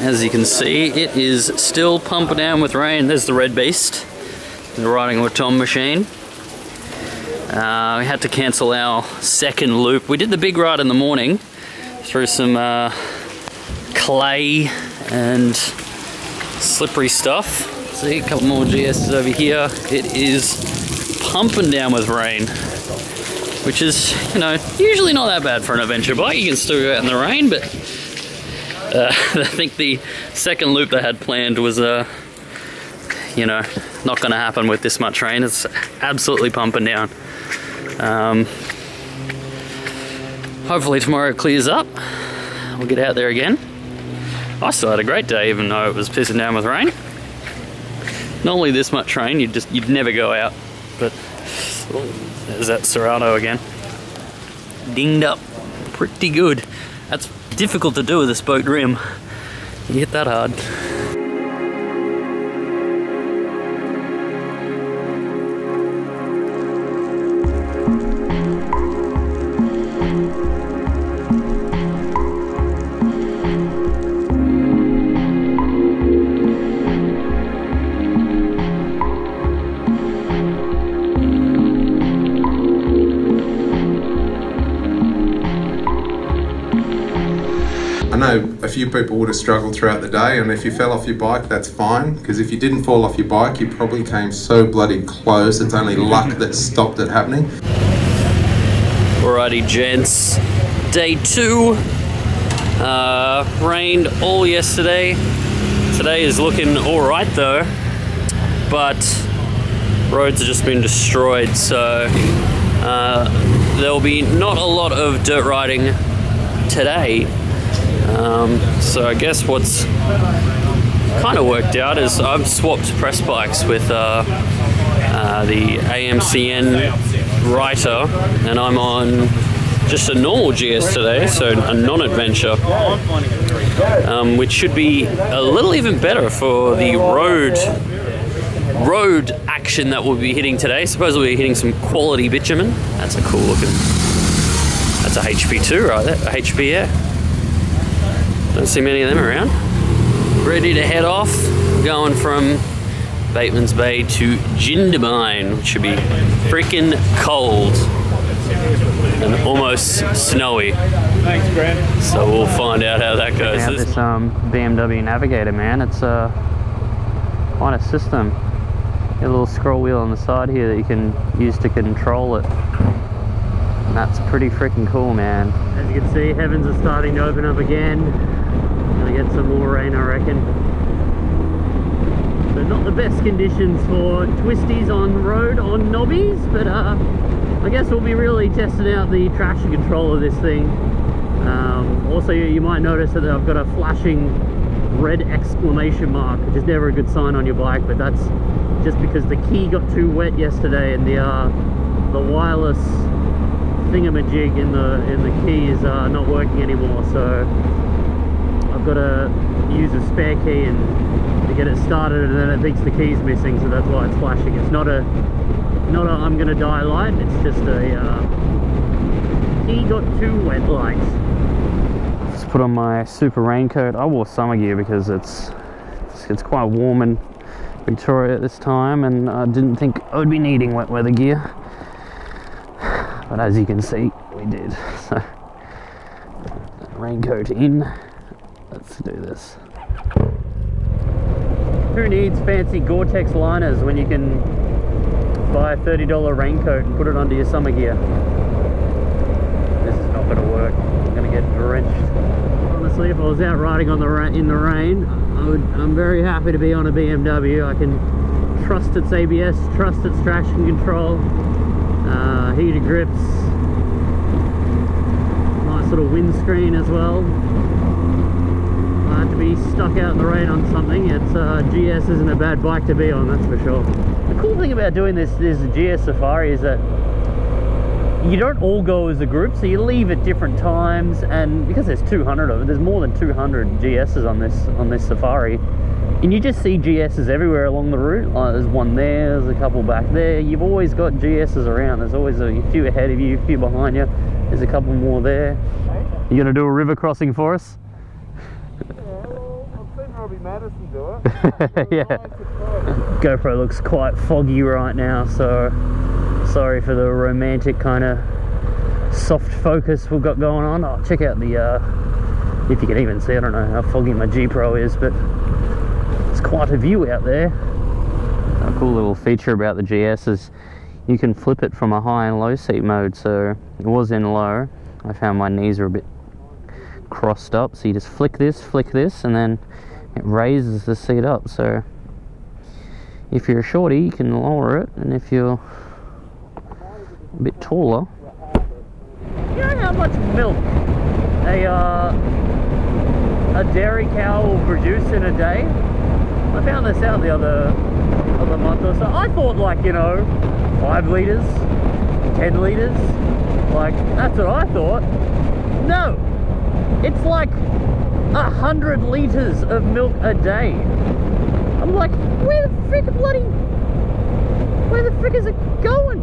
As you can see, it is still pumping down with rain. There's the red beast, the Riding with Tom machine. We had to cancel our second loop. We did the big ride in the morning through some clay and slippery stuff. See, a couple more GSs over here. It is pumping down with rain, which is, you know, usually not that bad for an adventure bike. You can still go out in the rain, but I think the second loop they had planned was, you know, not going to happen with this much rain. It's absolutely pumping down. Hopefully tomorrow it clears up. We'll get out there again. I still had a great day, even though it was pissing down with rain. Normally this much rain, you'd never go out, but there's that Serrano again. Dinged up pretty good. That's difficult to do with a spoked rim. You hit that hard. I know a few people would have struggled throughout the day, and if you fell off your bike, that's fine, because if you didn't fall off your bike, you probably came so bloody close. It's only luck that stopped it happening. Alrighty, gents. Day 2. Rained all yesterday. Today is looking alright though, but roads have just been destroyed, so there'll be not a lot of dirt riding today. So I guess what's kind of worked out is I've swapped press bikes with the AMCN Writer, and I'm on just a normal GS today, so a non-adventure, which should be a little even better for the road action that we'll be hitting today. Supposedly we're hitting some quality bitumen. That's a cool looking, that's a HP2 right there, a HP, yeah. Don't see many of them around. Ready to head off. Going from Bateman's Bay to Jindabyne, which should be freaking cold and almost snowy. Thanks, Brent. So we'll find out how that goes. Check out this BMW Navigator, man. It's quite a system. Got a little scroll wheel on the side here that you can use to control it. And that's pretty freaking cool, man. As you can see, heavens are starting to open up again. Gonna get some more rain, I reckon. So not the best conditions for twisties on the road on knobbies, but I guess we'll be really testing out the traction control of this thing. Also, you might notice that I've got a flashing red exclamation mark, which is never a good sign on your bike, but that's just because the key got too wet yesterday, and the wireless thingamajig in the key is not working anymore, so I've got to use a spare key and to get it started, and then it thinks the key's missing, so that's why it's flashing. It's not a I'm gonna die light, it's just a key got too wet light. Just put on my super raincoat. I wore summer gear because it's quite warm in Victoria at this time, and I didn't think I would be needing wet weather gear. But as you can see, we did. So, raincoat in. Let's do this. Who needs fancy Gore-Tex liners when you can buy a $30 raincoat and put it under your summer gear? This is not going to work. I'm going to get drenched. Honestly, if I was out riding on in the rain, I'm very happy to be on a BMW. I can trust its ABS, trust its traction control. Heated grips, nice little windscreen as well. I had to be stuck out in the rain on something. GS isn't a bad bike to be on, that's for sure. The cool thing about doing this GS Safari is that you don't all go as a group, so you leave at different times, and because there's 200 of it, there's more than 200 GSs on this Safari. And you just see GSs everywhere along the route. There's one there, there's a couple back there. You've always got GSs around. There's always a few ahead of you, a few behind you. There's a couple more there. You gonna do a river crossing for us? I'll Bobby Madison do it. Yeah. GoPro looks quite foggy right now, so sorry for the romantic kind of soft focus we've got going on. Oh, check out the, if you can even see, I don't know how foggy my G Pro is, but it's quite a view out there. A cool little feature about the GS is you can flip it from a high and low seat mode. So it was in low. I found my knees are a bit crossed up, so you just flick this, and then it raises the seat up. So if you're a shorty, you can lower it, and if you're a bit taller, you know how much milk a dairy cow will produce in a day? I found this out the other month or so. I thought, like, you know, 5 litres, 10 litres, like, that's what I thought. No, it's like 100 litres of milk a day. I'm like, where the frick is it going?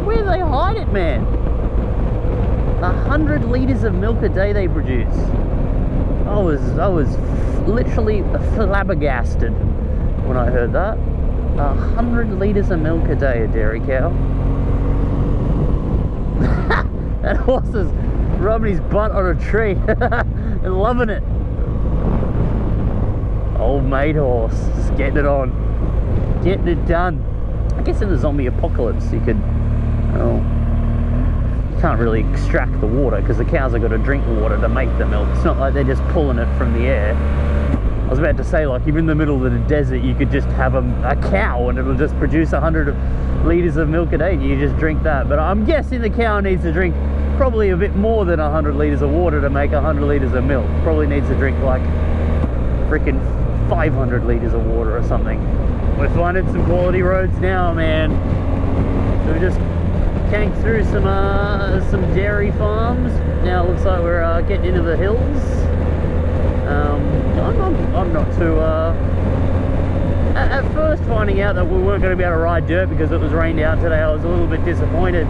Where do they hide it, man? 100 litres of milk a day they produce. I was literally flabbergasted when I heard that. 100 litres of milk a day, a dairy cow. That horse is rubbing his butt on a tree and loving it. Old mate horse, just getting it on, getting it done. I guess in the zombie apocalypse you could, well, you can't really extract the water because the cows have got to drink water to make the milk. It's not like they're just pulling it from the air. I was about to say, like, you're in the middle of the desert, you could just have a cow and it'll just produce 100 litres of milk a day and you just drink that. But I'm guessing the cow needs to drink probably a bit more than 100 litres of water to make 100 litres of milk. Probably needs to drink like freaking 500 litres of water or something. We're finding some quality roads now, man. So we just canked through some dairy farms. Now it looks like we're getting into the hills. I'm not too... At first, finding out that we weren't going to be able to ride dirt because it was rained out today, I was a little bit disappointed.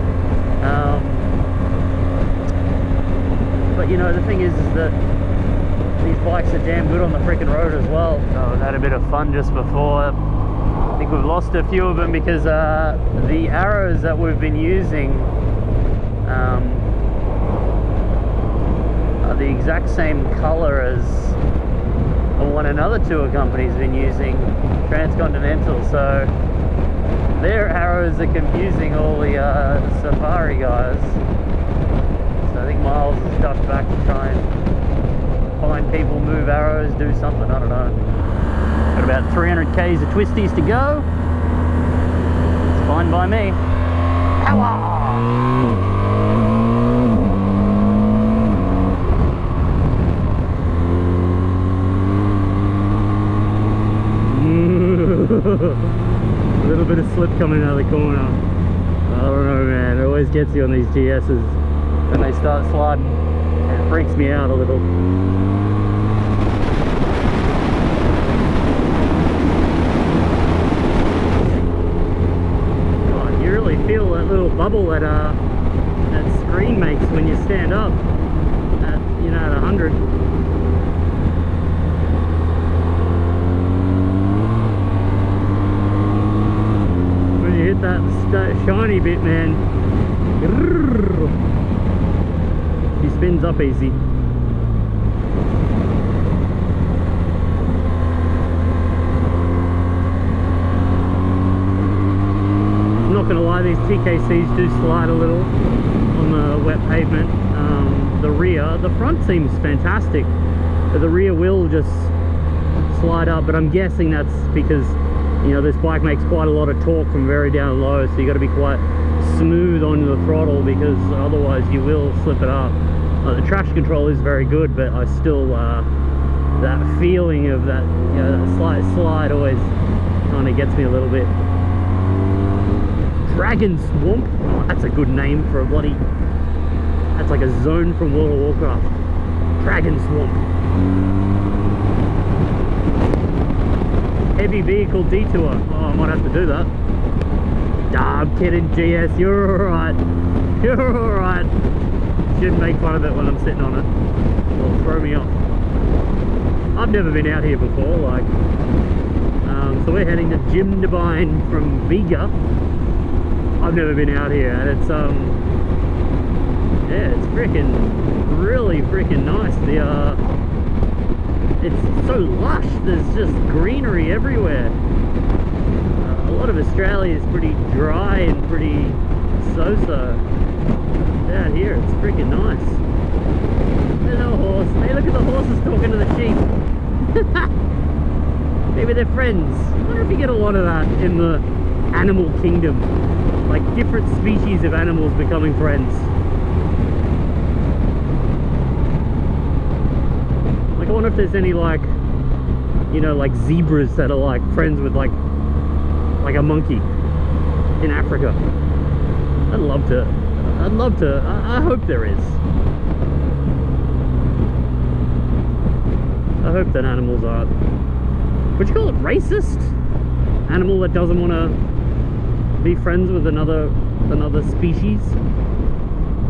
But you know, the thing is that these bikes are damn good on the freaking road as well. So we've had a bit of fun just before. I think we've lost a few of them because the arrows that we've been using are the exact same color as the one another tour company's been using, Transcontinental. So their arrows are confusing all the safari guys. So I think Miles has ducked back to try and find people, move arrows, do something, I don't know. Got about 300 k's of twisties to go. It's fine by me. Power! A little bit of slip coming out of the corner. I don't know, man, it always gets you on these GS's when they start sliding. It freaks me out a little. God, you really feel that little bubble that that screen makes when you stand up at, you know, at 100. When you hit that shiny bit, man, he spins up easy. I'm not gonna lie, these TKCs do slide a little on the wet pavement. The front seems fantastic. The rear will just slide up, but I'm guessing that's because, you know, this bike makes quite a lot of torque from very down low, so you got to be quite smooth on the throttle because otherwise you will slip it up. The traction control is very good, but I still that feeling of that, you know, that slight slide always kind of gets me a little bit. Dragon Swamp, oh, that's a good name for a bloody, that's like a zone from World of Warcraft. Dragon Swamp. Heavy vehicle detour. Oh, I might have to do that. Nah, I'm kidding, GS, you're alright. You're alright. Shouldn't make fun of it when I'm sitting on it. It'll throw me off. I've never been out here before. Like, so we're heading to Jimdabine from Vega. I've never been out here, and it's yeah, it's really freaking nice. It's so lush. There's just greenery everywhere. A lot of Australia is pretty dry and pretty so-so. Out here, it's freaking nice. There's no horse. Hey, look at the horses talking to the sheep. Maybe they're friends. I wonder if you get a lot of that in the animal kingdom. Like different species of animals becoming friends. Like, I wonder if there's any, like, you know, like zebras that are like friends with like a monkey in Africa. I'd love to. I hope there is. I hope that animals are, would you call it racist? Animal that doesn't want to be friends with another species?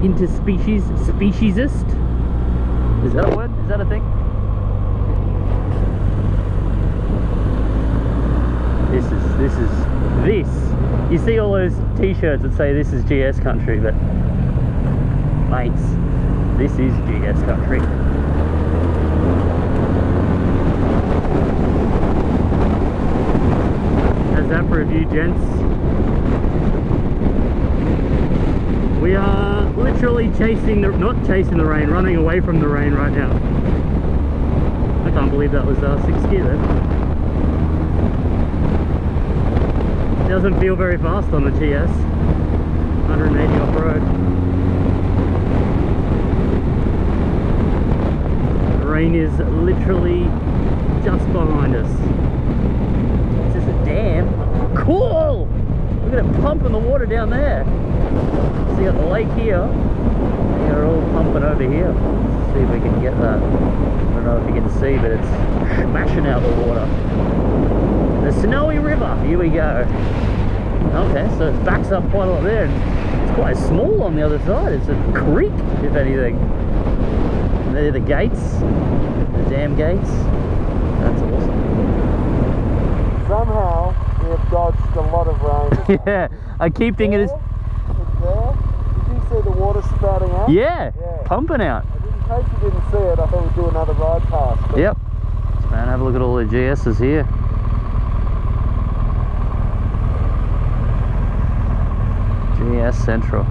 Interspecies? Speciesist? Is that a word? Is that a thing? This. You see all those t-shirts that say this is GS country, but mates, this is GS country. How's that for a view, gents? We are literally not chasing the rain, running away from the rain right now. I can't believe that was 6th gear then. Doesn't feel very fast on the GS. 180 off-road. The rain is literally just behind us. It's just a dam. Cool! Look at it pumping the water down there. So you got the lake here. They're all pumping over here. Let's see if we can get that. I don't know if you can see, but it's smashing out the water. The Snowy River, here we go. Okay, so it backs up quite a lot there, and it's quite small on the other side. It's a creek, if anything. And there are the gates, the dam gates. That's awesome. Somehow we have dodged a lot of rain. Yeah, I keep thinking it's there. Did you see the water spouting out? yeah, pumping out. In case you didn't see it, I thought we'd do another ride past. Yep. Man, have a look at all the GS's here. GS Central.